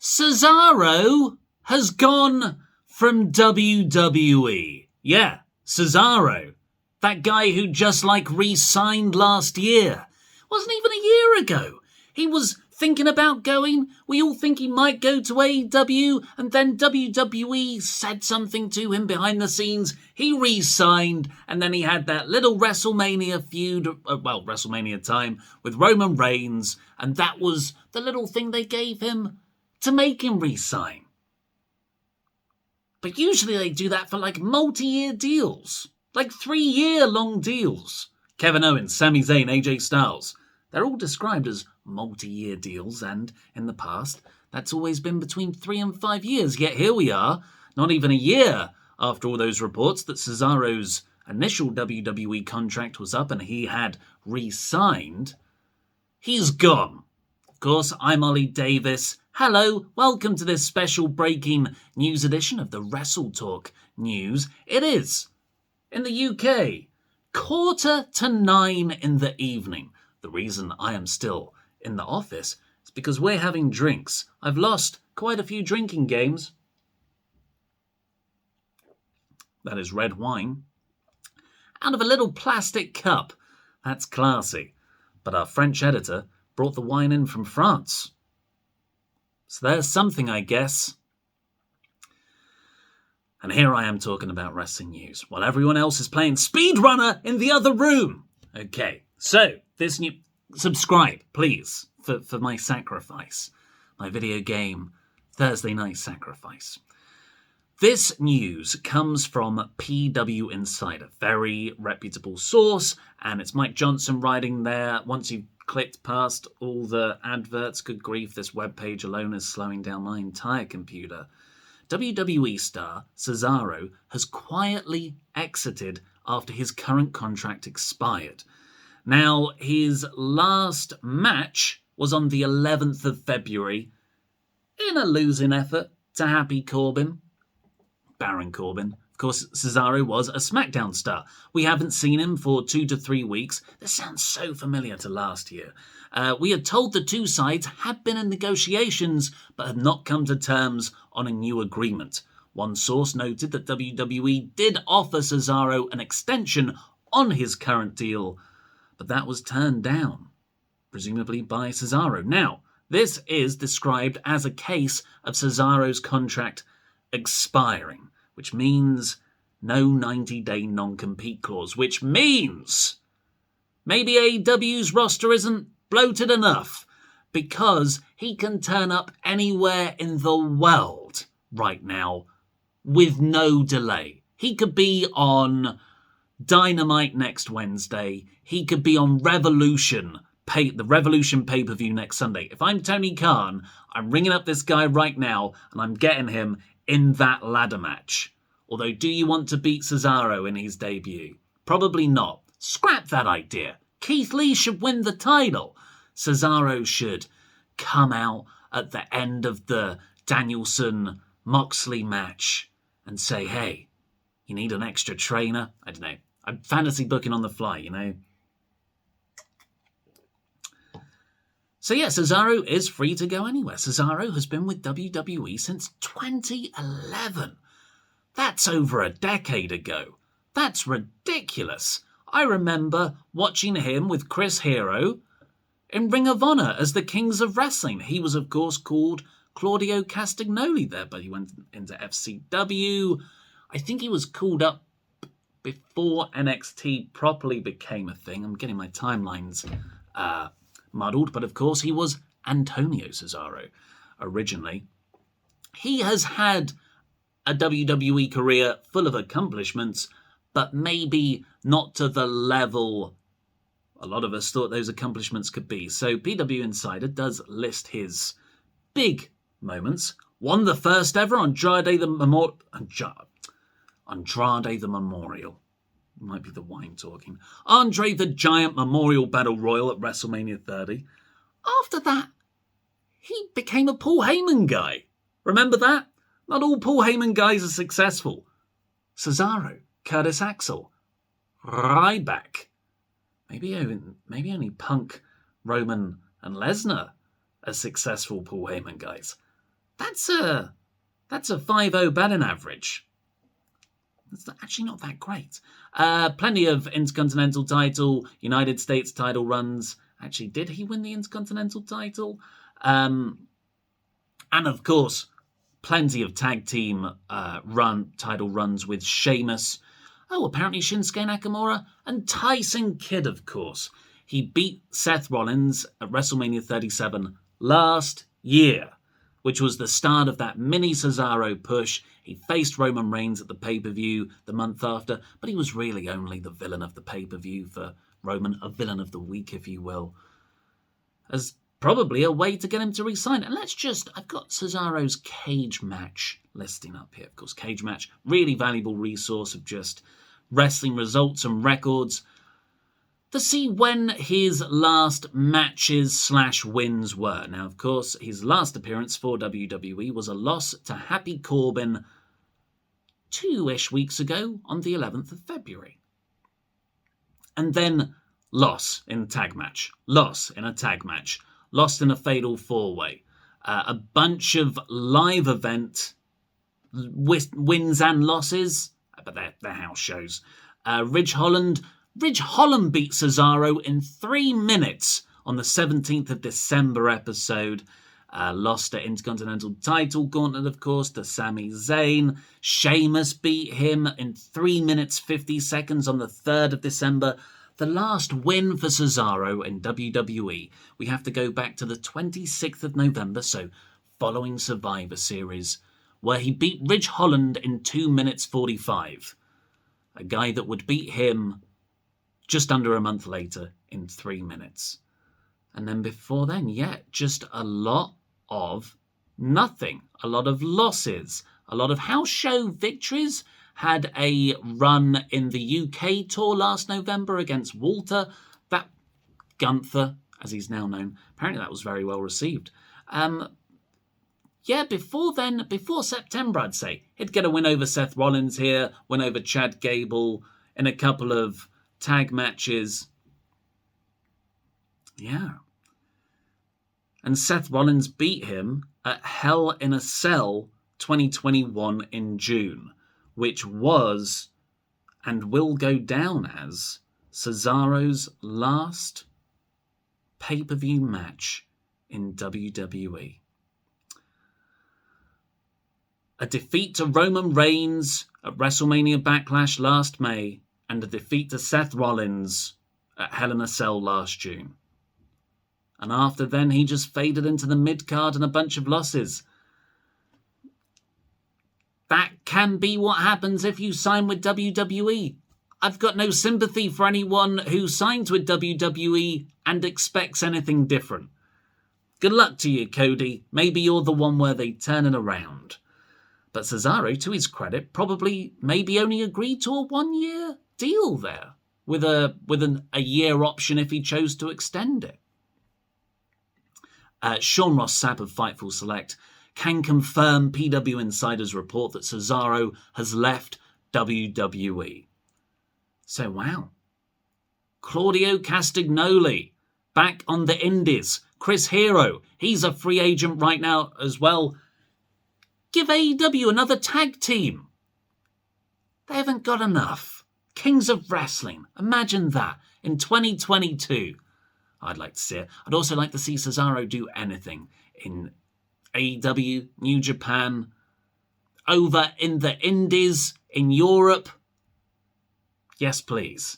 Cesaro has gone from WWE. Yeah, Cesaro. That guy who just re-signed last year. Wasn't even a year ago. He was thinking about going. We all think he might go to AEW, and then WWE said something to him behind the scenes. He re-signed, and then he had that little WrestleMania feud, WrestleMania time, with Roman Reigns, and that was the little thing they gave him to make him re-sign. But usually they do that for multi-year deals, 3-year-long deals. Kevin Owens, Sami Zayn, AJ Styles, they're all described as multi-year deals, and in the past, that's always been between 3 and 5 years. Yet here we are, not even a year after all those reports that Cesaro's initial WWE contract was up and he had re-signed. He's gone. Of course, I'm Ollie Davis. Hello, welcome to this special breaking news edition of the WrestleTalk news. It is, in the UK, 9:15 in the evening. The reason I am still in the office is because we're having drinks. I've lost quite a few drinking games. That is red wine. Out of a little plastic cup. That's classy. But our French editor brought the wine in from France. So there's something, I guess. And here I am talking about wrestling news while everyone else is playing Speedrunner in the other room. Okay, so this new... Subscribe, please, for my sacrifice. My video game Thursday Night Sacrifice. This news comes from PW Insider, very reputable source, and it's Mike Johnson writing there. Once you've clicked past all the adverts, good grief, this webpage alone is slowing down my entire computer. WWE star Cesaro has quietly exited after his current contract expired. Now, his last match was on the 11th of February in a losing effort to Happy Corbin. Baron Corbin. Of course, Cesaro was a SmackDown star. We haven't seen him for 2 to 3 weeks. This sounds so familiar to last year. We are told the two sides had been in negotiations but had not come to terms on a new agreement. One source noted that WWE did offer Cesaro an extension on his current deal, but that was turned down, presumably by Cesaro. Now, this is described as a case of Cesaro's contract expiring, which means no 90-day non-compete clause, which means maybe AEW's roster isn't bloated enough because he can turn up anywhere in the world right now with no delay. He could be on Dynamite next Wednesday. He could be on Revolution, the Revolution pay-per-view next Sunday. If I'm Tony Khan, I'm ringing up this guy right now and I'm getting him in that ladder match. Although, do you want to beat Cesaro in his debut? Probably not. Scrap that idea. Keith Lee should win the title. Cesaro should come out at the end of the Danielson-Moxley match and say, hey, you need an extra trainer? I don't know. I'm fantasy booking on the fly, you know. So yeah, Cesaro is free to go anywhere. Cesaro has been with WWE since 2011. That's over a decade ago. That's ridiculous. I remember watching him with Chris Hero in Ring of Honor as the Kings of Wrestling. He was, of course, called Claudio Castagnoli there, but he went into FCW. I think he was called up before NXT properly became a thing. I'm getting my timelines muddled, but of course he was Antonio Cesaro originally. He has had a WWE career full of accomplishments, but maybe not to the level a lot of us thought those accomplishments could be. So PW Insider does list his big moments. Won the first ever Andrade the Memorial. Might be the wine talking. Andre the Giant Memorial Battle Royal at WrestleMania 30. After that, he became a Paul Heyman guy. Remember that? Not all Paul Heyman guys are successful. Cesaro, Curtis Axel, Ryback. Maybe only Punk, Roman, and Lesnar are successful Paul Heyman guys. That's a 5-0 batting average. That's actually not that great. Plenty of Intercontinental title, United States title runs. Actually, did he win the Intercontinental title? And of course, plenty of tag team title runs with Sheamus. Oh, apparently Shinsuke Nakamura and Tyson Kidd, of course. He beat Seth Rollins at WrestleMania 37 last year, which was the start of that mini Cesaro push. He faced Roman Reigns at the pay-per-view the month after, but he was really only the villain of the pay-per-view for Roman, a villain of the week, if you will, as probably a way to get him to resign. And I've got Cesaro's cage match listing up here. Of course, cage match, really valuable resource of just wrestling results and records to see when his last matches/wins were. Now, of course, his last appearance for WWE was a loss to Happy Corbin 2-ish weeks ago on the 11th of February. And then loss in a tag match, loss in a tag match, lost in a fatal 4-way. A bunch of live event wins and losses, but they're house shows. Ridge Holland beat Cesaro in 3 minutes on the 17th of December episode. Lost at Intercontinental title gauntlet, of course, to Sami Zayn. Sheamus beat him in 3 minutes 50 seconds on the 3rd of December. The last win for Cesaro in WWE, we have to go back to the 26th of November, so following Survivor Series, where he beat Ridge Holland in 2 minutes 45. A guy that would beat him just under a month later in 3 minutes. And then before then, just a lot of nothing. A lot of losses. A lot of house show victories. Had a run in the UK tour last November against Walter. That Gunther, as he's now known. Apparently that was very well received. Before then, before September, I'd say, he'd get a win over Seth Rollins here, win over Chad Gable in a couple of tag matches. Yeah. And Seth Rollins beat him at Hell in a Cell 2021 in June, which was and will go down as Cesaro's last pay-per-view match in WWE. A defeat to Roman Reigns at WrestleMania Backlash last May, and a defeat to Seth Rollins at Hell in a Cell last June. And after then, he just faded into the mid-card and a bunch of losses. That can be what happens if you sign with WWE. I've got no sympathy for anyone who signs with WWE and expects anything different. Good luck to you, Cody. Maybe you're the one where they turn it around. But Cesaro, to his credit, probably maybe only agreed to a 1-year deal there, with a year option if he chose to extend it. Sean Ross Sapp of Fightful Select can confirm PW Insider's report that Cesaro has left WWE. So, wow. Claudio Castagnoli, back on the Indies. Chris Hero, he's a free agent right now as well. Give AEW another tag team. They haven't got enough. Kings of Wrestling, imagine that, in 2022. I'd like to see it. I'd also like to see Cesaro do anything in AEW, New Japan, over in the Indies, in Europe. Yes, please.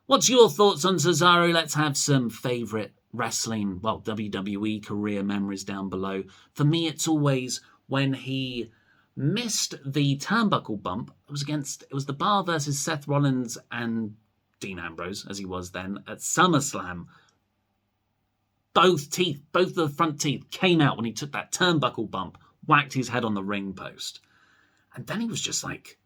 What's your thoughts on Cesaro? Let's have some favourite wrestling, WWE career memories down below. For me, it's always when he missed the turnbuckle bump. It was the Bar versus Seth Rollins and Dean Ambrose, as he was then, at SummerSlam. Both of the front teeth came out when he took that turnbuckle bump, whacked his head on the ring post. And then he was just like,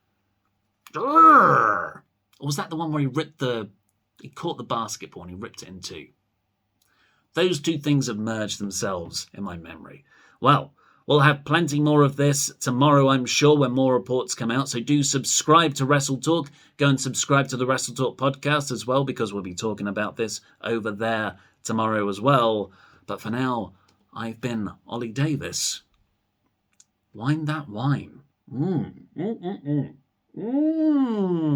Urgh! Or was that the one where he caught the basketball and he ripped it in two? Those two things have merged themselves in my memory. Well, we'll have plenty more of this tomorrow, I'm sure, when more reports come out. So do subscribe to WrestleTalk. Go and subscribe to the WrestleTalk podcast as well, because we'll be talking about this over there tomorrow as well. But for now, I've been Ollie Davis. Wind that wine. Mmm. Mmm. Mmm. Mmm.